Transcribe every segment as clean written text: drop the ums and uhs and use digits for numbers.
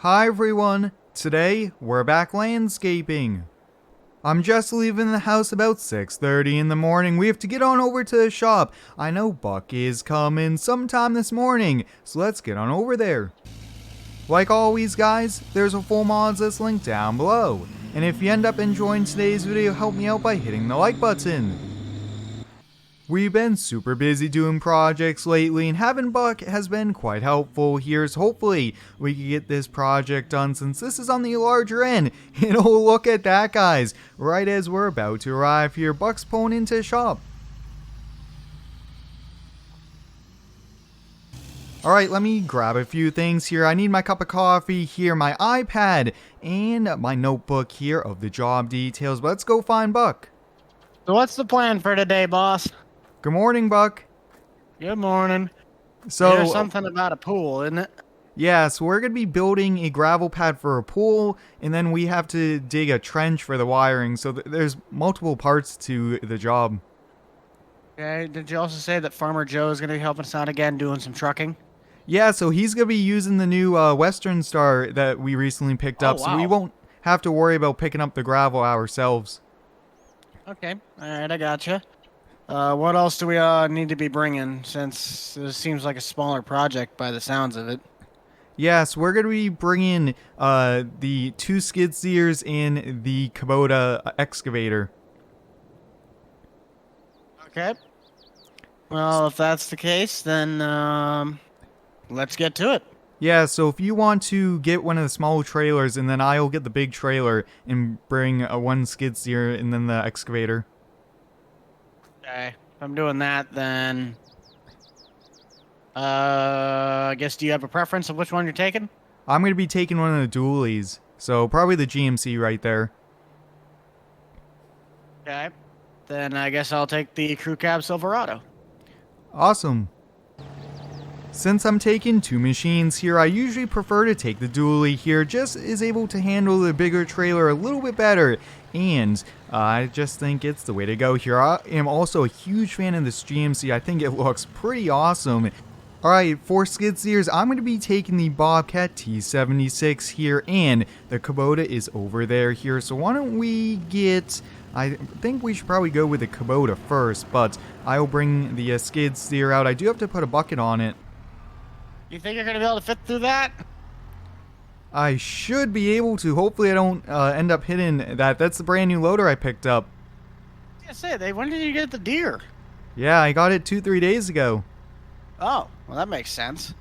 Hi everyone, today we're back landscaping. I'm just leaving the house about 6:30 in the morning. We have to get on over to the shop. I know Buck is coming sometime this morning, so let's get on over there. Like always guys, there's a full mods list link down below. And if you end up enjoying today's video, help me out by hitting the like button. We've been super busy doing projects lately, and having Buck has been quite helpful here, so hopefully we can get this project done since this is on the larger end. And oh, look at that guys, right as we're about to arrive here, Buck's pulling into the shop. Alright, let me grab a few things here. I need my cup of coffee here, my iPad, and my notebook here of the job details. But let's go find Buck. So what's the plan for today, boss? Good morning, Buck. Good morning. So There's something about a pool, isn't it? yeah, so we're going to be building a gravel pad for a pool, and then we have to dig a trench for the wiring, so there's multiple parts to the job. Okay, did you also say that Farmer Joe is going to be helping us out again doing some trucking? Yeah, so he's going to be using the new Western Star that we recently picked up, so we won't have to worry about picking up the gravel ourselves. Okay, alright, I gotcha. What else do we need to be bringing, since this seems like a smaller project by the sounds of it? Yes, we're going to be bringing the 2 skid steers and the Kubota excavator. Okay. Well, if that's the case, then let's get to it. Yeah, so if you want to get one of the small trailers, and then I'll get the big trailer and bring one skid steer and then the excavator. Okay, if I'm doing that, then I guess, do you have a preference of which one you're taking? I'm going to be taking one of the dualies, so probably the GMC right there. Okay, then I guess I'll take the Crew Cab Silverado. Awesome. Since I'm taking 2 machines here, I usually prefer to take the dually here, just is able to handle the bigger trailer a little bit better, and I just think it's the way to go here. I am also a huge fan of this GMC. I think it looks pretty awesome. Alright, for skid steers, I'm going to be taking the Bobcat T76 here, and the Kubota is over there here, so why don't we get... I think we should probably go with the Kubota first, but I'll bring the skid steer out. I do have to put a bucket on it. You think you're going to be able to fit through that? I should be able to. Hopefully I don't end up hitting that. That's the brand new loader I picked up. I say, when did you get the deer? Yeah, I got it 2-3 days ago. Oh, well that makes sense.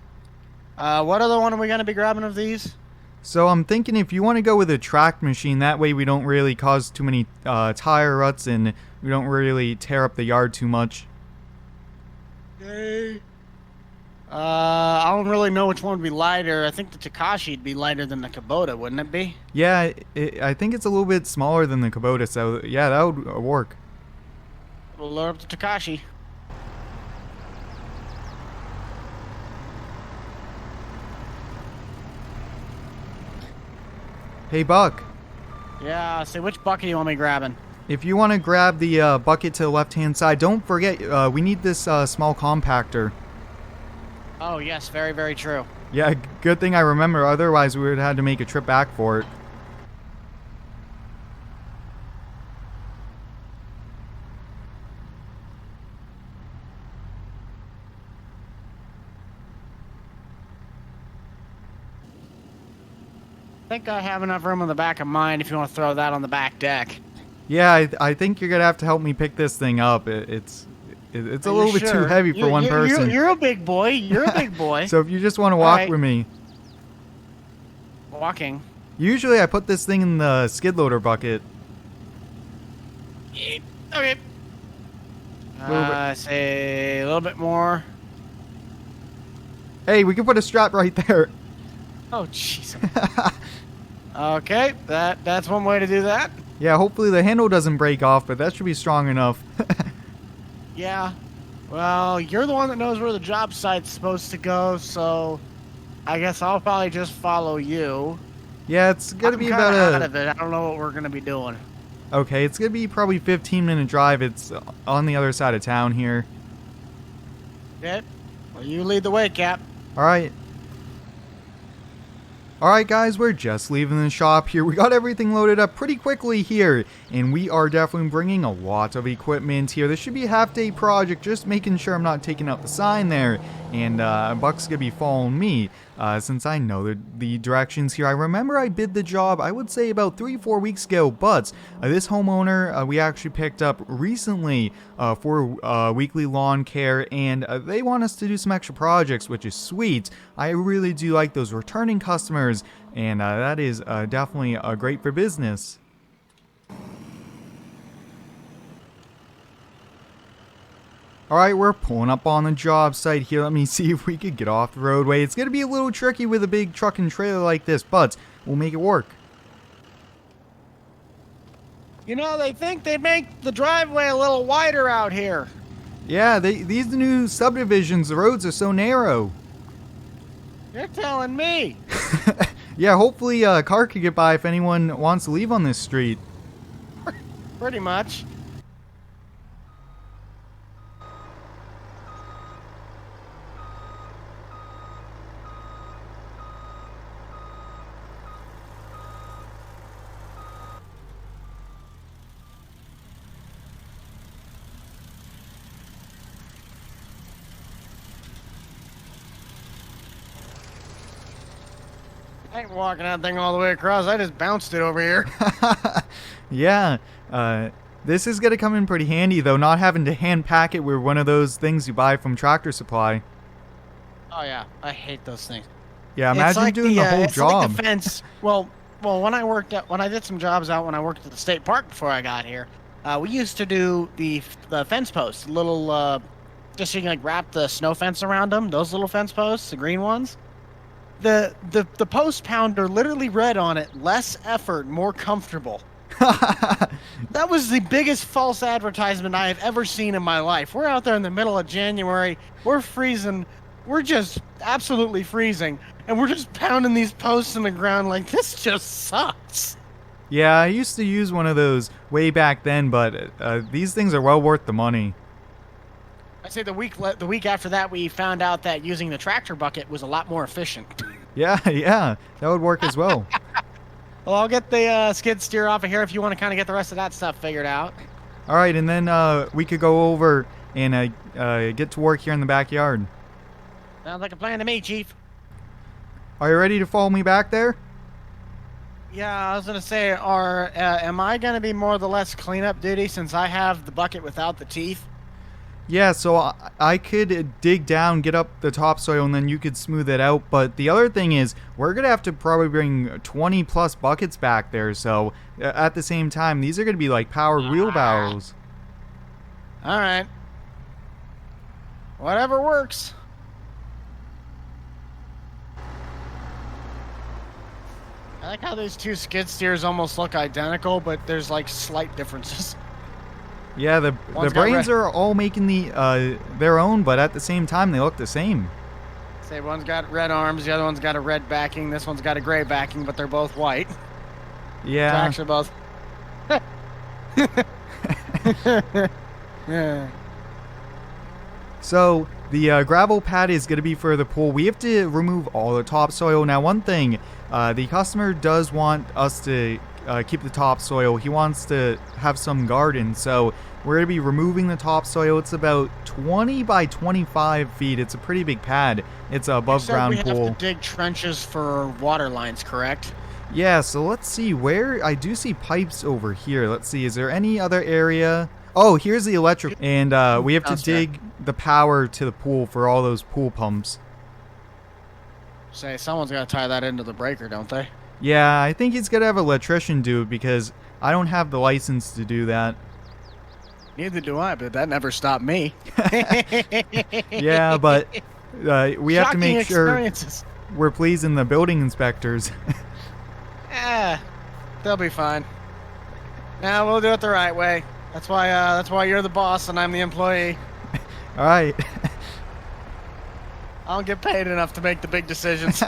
What other one are we going to be grabbing of these? So I'm thinking if you want to go with a track machine, that way we don't really cause too many tire ruts and we don't really tear up the yard too much. Okay. I don't really know which one would be lighter. I think the Takashi would be lighter than the Kubota, wouldn't it be? Yeah, I think it's a little bit smaller than the Kubota, so yeah, that would work. We'll load up the Takashi. Hey Buck, Yeah, say which bucket do you want me grabbing? if you want to grab the bucket to the left hand side, don't forget we need this small compactor. Oh yes, very, very true. Yeah, good thing I remember, otherwise we would have had to make a trip back for it. I think I have enough room on the back of mine if you want to throw that on the back deck. Yeah, I think you're gonna have to help me pick this thing up. It's a little bit too heavy for one person. You're a big boy. You're a big boy. So if you just want to walk with me. Walking. Usually I put this thing in the skid loader bucket. Okay. Say a little bit more. Hey, we can put a strap right there. Oh, jeez. Okay, that's one way to do that. Yeah, hopefully the handle doesn't break off, but that should be strong enough. Yeah. Well, you're the one that knows where the job site's supposed to go, so I guess I'll probably just follow you. Yeah, it's gonna be about out of it. I don't know what we're gonna be doing. Okay, it's gonna be probably 15-minute drive. It's on the other side of town here. Okay. Well, you lead the way, Cap. All right. Alright guys, we're just leaving the shop here. We got everything loaded up pretty quickly here, and we are definitely bringing a lot of equipment here. This should be a half-day project, just making sure I'm not taking out the sign there, and Buck's gonna be following me, since I know the directions here. I remember I bid the job, I would say about 3-4 weeks ago, but this homeowner we actually picked up recently for weekly lawn care, and they want us to do some extra projects, which is sweet. I really do like those returning customers, and that is definitely great for business. Alright, we're pulling up on the job site here. Let me see if we could get off the roadway. It's going to be a little tricky with a big truck and trailer like this, but we'll make it work. You know, they think they make the driveway a little wider out here. Yeah, these new subdivisions, the roads are so narrow. You're telling me. Yeah, hopefully a car could get by if anyone wants to leave on this street. Pretty much. I ain't walking that thing all the way across. I just bounced it over here. Yeah, this is gonna come in pretty handy though, not having to hand pack it with one of those things you buy from Tractor Supply. Oh yeah, I hate those things. Yeah, It's imagine like doing the whole it's job. like the fence. Well, when I did some jobs out when I worked at the state park before I got here, we used to do the fence posts, little just so you can like wrap the snow fence around them. Those little fence posts, the green ones. The post pounder literally read on it, "Less effort, more comfortable." That was the biggest false advertisement I have ever seen in my life. We're out there in the middle of January. We're freezing. We're just absolutely freezing. And we're just pounding these posts in the ground like, this just sucks. Yeah, I used to use one of those way back then, but these things are well worth the money. I'd say the week after that, we found out that using the tractor bucket was a lot more efficient. Yeah, yeah, that would work as well. Well, I'll get the skid steer off of here if you want to kind of get the rest of that stuff figured out. All right, and then we could go over and get to work here in the backyard. Sounds like a plan to me, Chief. Are you ready to follow me back there? Yeah, I was gonna say, am I gonna be more or less cleanup duty since I have the bucket without the teeth? Yeah, so I could dig down, get up the topsoil, and then you could smooth it out. But the other thing is, we're going to have to probably bring 20 plus buckets back there. So at the same time, these are going to be like powered wheelbarrows. All right. Whatever works. I like how these two skid steers almost look identical, but there's like slight differences. Yeah, the brains are all making their own, but at the same time, they look the same. Say one's got red arms, the other one's got a red backing, this one's got a gray backing, but they're both white. Yeah. It's actually both. Yeah. So the gravel pad is going to be for the pool. We have to remove all the topsoil. Now, one thing, the customer does want us to keep the topsoil. He wants to have some garden, so we're going to be removing the topsoil. It's about 20 by 25 feet. It's a pretty big pad. It's a above ground pool. We have to dig trenches for water lines, correct? Yeah, so let's see where I do see pipes over here. Let's see, is there any other area? Oh, here's the electric, and we have to dig the power to the pool for all those pool pumps. Say, someone's got to tie that into the breaker, don't they? Yeah, I think he's going to have an electrician do it because I don't have the license to do that. Neither do I, but that never stopped me. Yeah, but we have to make sure we're pleasing the building inspectors. They'll be fine. Now we'll do it the right way. That's why you're the boss and I'm the employee. All right. I don't get paid enough to make the big decisions.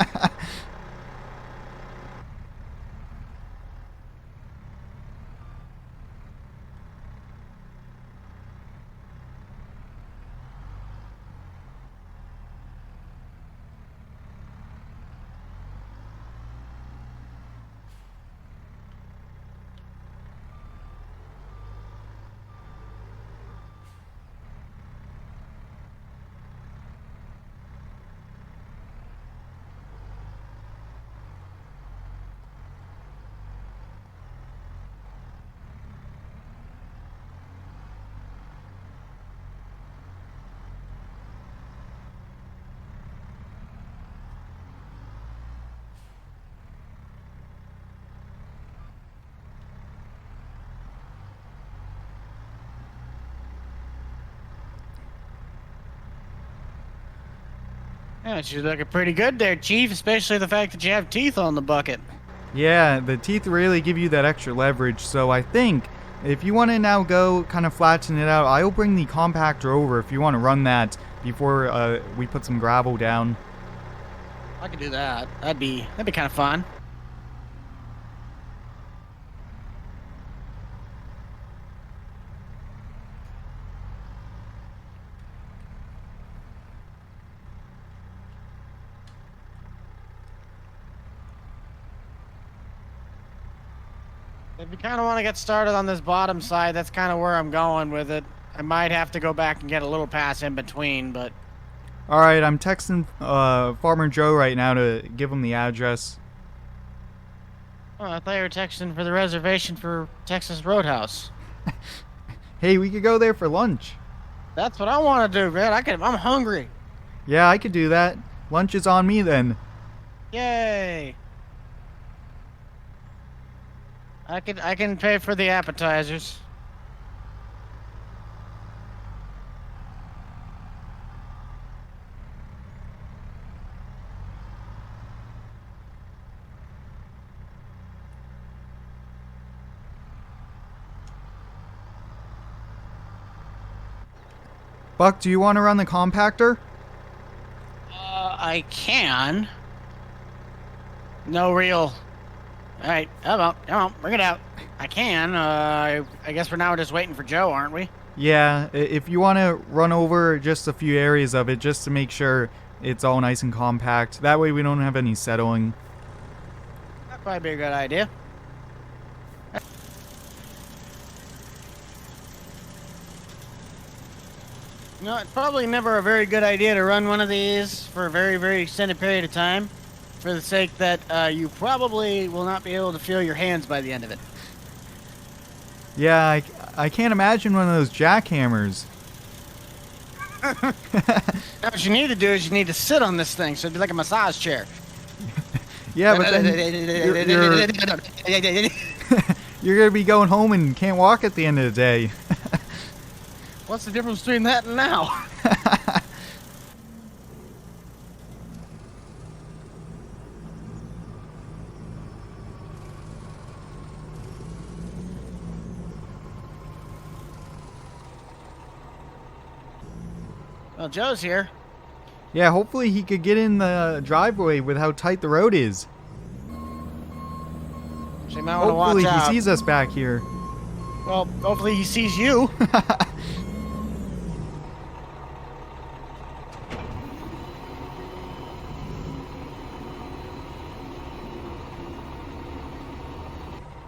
Yeah, she's looking pretty good there, Chief, especially the fact that you have teeth on the bucket. Yeah, the teeth really give you that extra leverage, so I think if you want to now go kind of flatten it out, I'll bring the compactor over if you want to run that before we put some gravel down. I could do that. That'd be kind of fun. If you kind of want to get started on this bottom side, that's kind of where I'm going with it. I might have to go back and get a little pass in between, but All right, I'm texting Farmer Joe right now to give him the address. oh, I thought you were texting for the reservation for Texas Roadhouse. Hey, we could go there for lunch. That's what I want to do, man. I'm hungry. Yeah, I could do that. Lunch is on me then. Yay! I can pay for the appetizers. Buck, do you want to run the compactor? I can. No real. All right, come on, bring it out. I can. I guess for now we're just waiting for Joe, aren't we? Yeah, if you want to run over just a few areas of it just to make sure it's all nice and compact. That way we don't have any settling. That'd probably be a good idea. No, it's probably never a very good idea to run one of these for a very, very extended period of time, for the sake that you probably will not be able to feel your hands by the end of it. Yeah, I can't imagine one of those jackhammers. Now, what you need to do is you need to sit on this thing, so it'd be like a massage chair. Yeah, but then you're going to be going home and can't walk at the end of the day. What's the difference between that and now? Well, Joe's here. Yeah, hopefully he could get in the driveway with how tight the road is. So you might want to watch Hopefully he out. sees us back here. Well, hopefully he sees you.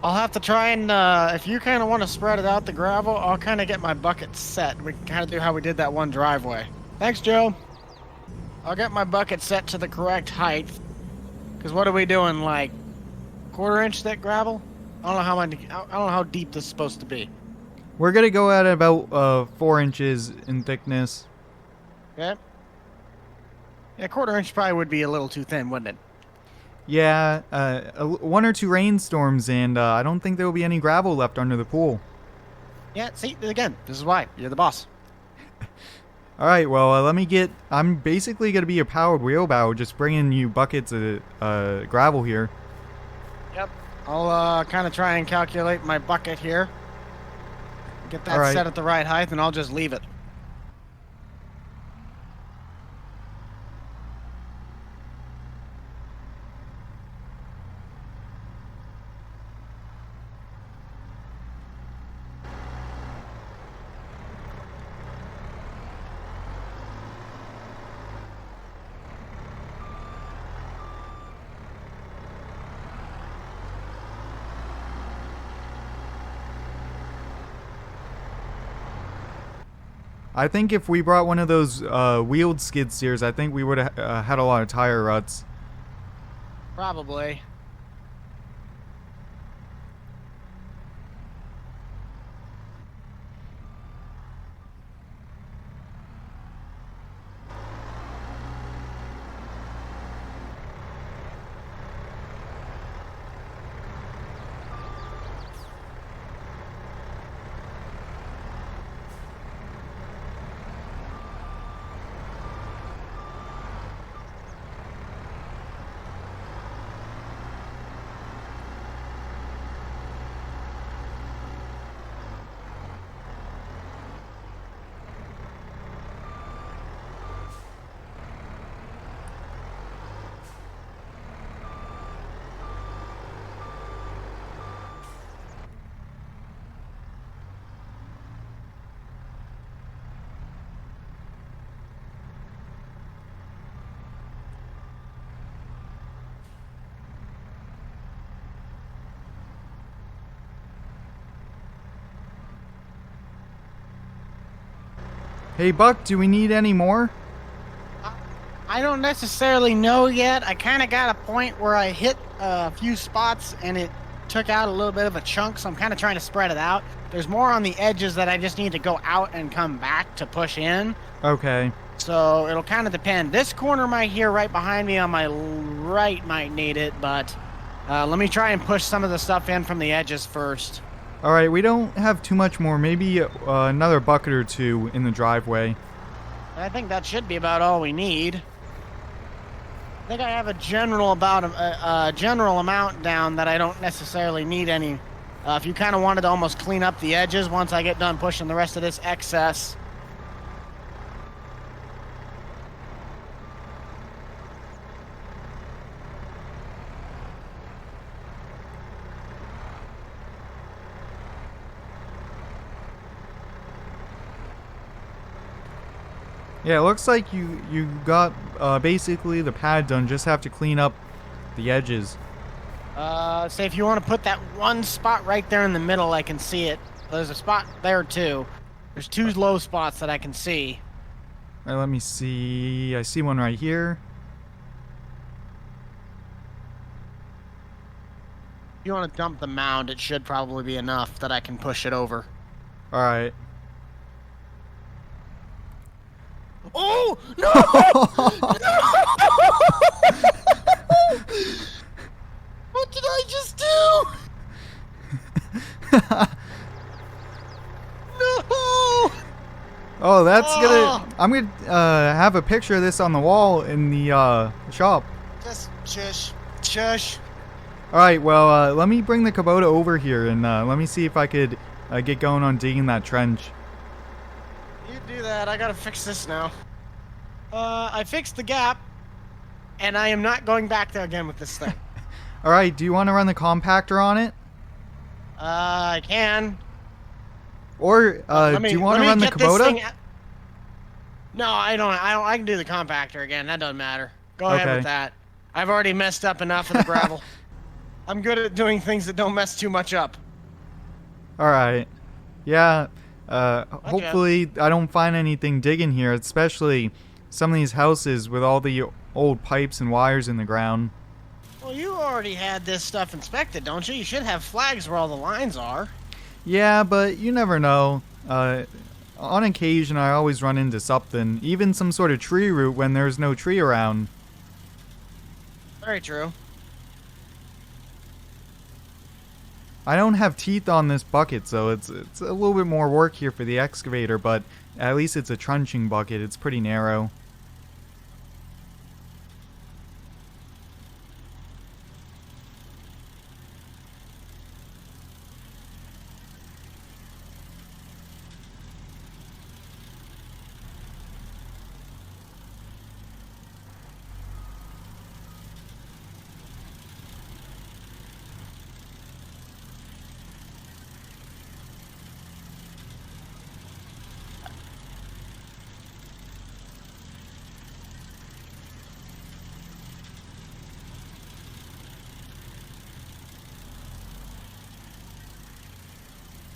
I'll have to try and, if you kind of want to spread it out, the gravel, I'll kind of get my bucket set. We can kind of do how we did that one driveway. Thanks, Joe. I'll get my bucket set to the correct height. Because what are we doing, like, quarter-inch thick gravel? I don't know how deep this is supposed to be. We're going to go at about 4 inches in thickness. Okay? Yeah, quarter-inch probably would be a little too thin, wouldn't it? Yeah, 1 or 2 rainstorms and I don't think there will be any gravel left under the pool. Yeah, see, again, this is why. You're the boss. Alright, well, let me get... I'm basically going to be a powered wheelbarrow, just bringing you buckets of gravel here. Yep. I'll kind of try and calculate my bucket here. Get that Alright. set at the right height, and I'll just leave it. I think if we brought one of those wheeled skid steers, I think we would have had a lot of tire ruts. Probably. Hey, Buck, do we need any more? I don't necessarily know yet. I kind of got a point where I hit a few spots and it took out a little bit of a chunk, so I'm kind of trying to spread it out. There's more on the edges that I just need to go out and come back to push in. Okay. So it'll kind of depend. This corner right here, right behind me on my right, might need it, but let me try and push some of the stuff in from the edges first. All right, we don't have too much more. Maybe another bucket or two in the driveway. I think that should be about all we need. I think I have a general amount down that I don't necessarily need any. If you kind of wanted to almost clean up the edges once I get done pushing the rest of this excess. Yeah, it looks like you got basically the pad done. Just have to clean up the edges. Say if you want to put that one spot right there in the middle, I can see it. There's a spot there too. There's two low spots that I can see. All right, let me see. I see one right here. If you want to dump the mound, it should probably be enough that I can push it over. All right. Oh no! What did I just do? No! Oh, that's gonna. I'm gonna have a picture of this on the wall in the shop. Just shush. All right. Well, let me bring the Kubota over here and let me see if I could get going on digging that trench. You do that. I gotta fix this now. I fixed the gap, and I am not going back there again with this thing. All right. Do you want to run the compactor on it? I can. Or do you want to run the Kubota? No, I don't. I can do the compactor again. That doesn't matter. Go ahead Okay. with that. I've already messed up enough of the gravel. I'm good at doing things that don't mess too much up. All right. Yeah. Hopefully I don't find anything digging here, especially some of these houses with all the old pipes and wires in the ground. Well, you already had this stuff inspected, don't you? You should have flags where all the lines are. Yeah, but you never know. On occasion, I always run into something, even some sort of tree root when there's no tree around. Very true. I don't have teeth on this bucket, so it's a little bit more work here for the excavator, but at least it's a trunching bucket. It's pretty narrow.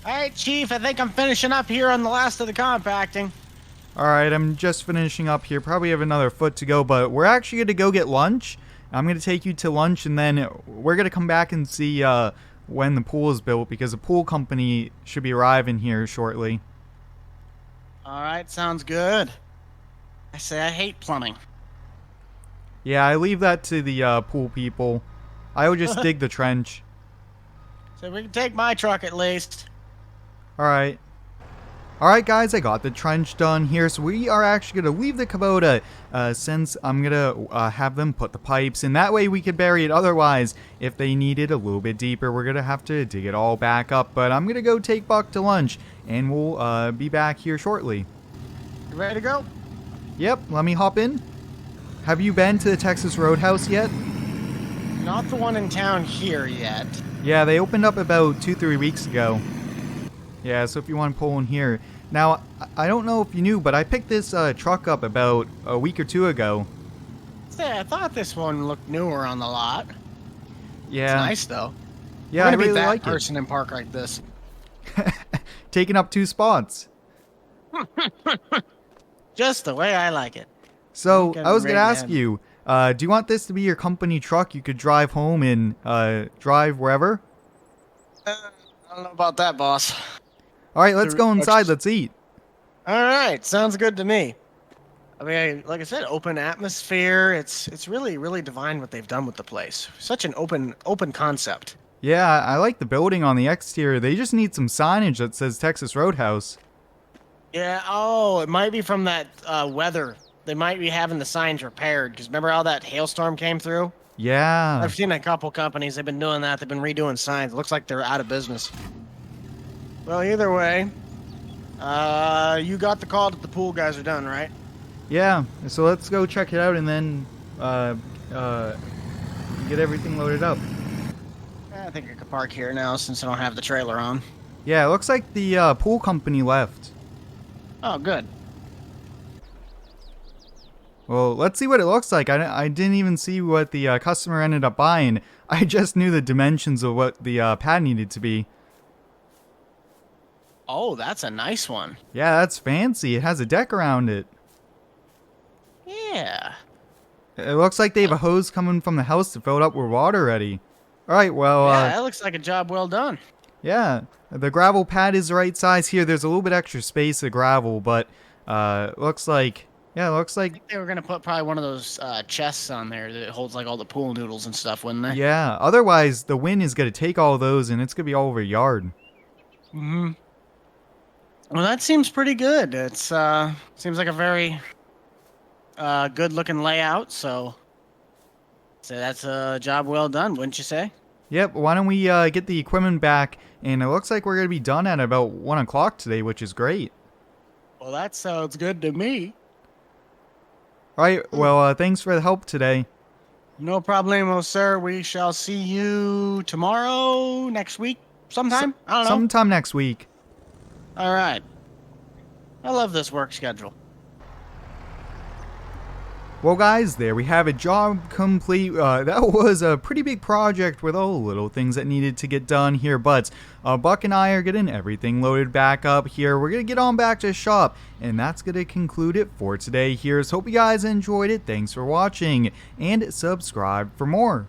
All right, Chief, I think I'm finishing up here on the last of the compacting. Alright, I'm just finishing up here. Probably have another foot to go, but we're actually going to go get lunch. I'm going to take you to lunch, and then we're going to come back and see when the pool is built, because the pool company should be arriving here shortly. All right, sounds good. I say I hate plumbing. Yeah, I leave that to the pool people. I would just dig the trench. So we can take my truck at least. Alright. Alright guys, I got the trench done here, so we are actually going to leave the Kubota since I'm going to have them put the pipes in. That way we could bury it. Otherwise, if they need it a little bit deeper, we're going to have to dig it all back up. But I'm going to go take Buck to lunch, and we'll be back here shortly. You ready to go? Yep, let me hop in. Have you been to the Texas Roadhouse yet? Not the one in town here yet. Yeah, they opened up about 2-3 weeks ago. Yeah, so if you want to pull in here. Now, I don't know if you knew, but I picked this truck up about a week or two ago. Say, I thought this one looked newer on the lot. Yeah. It's nice, though. Yeah, We're I gonna really be that like person in park like this. it. Taking up 2 spots. Just the way I like it. So Okay, I was gonna ready to ask head. you, do you want this to be your company truck? You could drive home and drive wherever. I don't know about that, boss. All right, let's go inside. Let's eat. All right, sounds good to me. I mean, like I said, open atmosphere. It's really really divine what they've done with the place. Such an open concept. Yeah, I like the building on the exterior. They just need some signage that says Texas Roadhouse. Yeah. Oh, it might be from that weather. They might be having the signs repaired because remember how that hailstorm came through? Yeah. I've seen a couple companies. They've been doing that. They've been redoing signs. Looks like they're out of business. Well, either way, you got the call that the pool guys are done, right? Yeah. So let's go check it out and then get everything loaded up. I think I could park here now since I don't have the trailer on. Yeah, it looks like the pool company left. Oh, good. Well, let's see what it looks like. I didn't even see what the customer ended up buying. I just knew the dimensions of what the pad needed to be. Oh, that's a nice one. Yeah, that's fancy. It has a deck around it. Yeah. It looks like they have a hose coming from the house to fill it up with water already. All right, well, Yeah, that looks like a job well done. yeah, the gravel pad is the right size here. There's a little bit extra space of gravel, but looks like, yeah, looks like, They were gonna put probably one of those chests on there that holds like all the pool noodles and stuff, wouldn't they? yeah. Otherwise, the wind is gonna take all those, and it's gonna be all over your yard. Mm-hmm. Well, that seems pretty good. It's seems like a very good looking layout. So that's a job well done, wouldn't you say? Yep. Why don't we get the equipment back? And it looks like we're gonna be done at about 1 o'clock today, which is great. Well, that sounds good to me. All right. Well, thanks for the help today. No problemo, sir. We shall see you tomorrow, next week, sometime. I don't know. Sometime next week. All right. I love this work schedule. Well, guys, there we have it. Job complete. That was a pretty big project with all the little things that needed to get done here. But Buck and I are getting everything loaded back up here. We're going to get on back to the shop. And that's going to conclude it for today here. So hope you guys enjoyed it. Thanks for watching. And subscribe for more.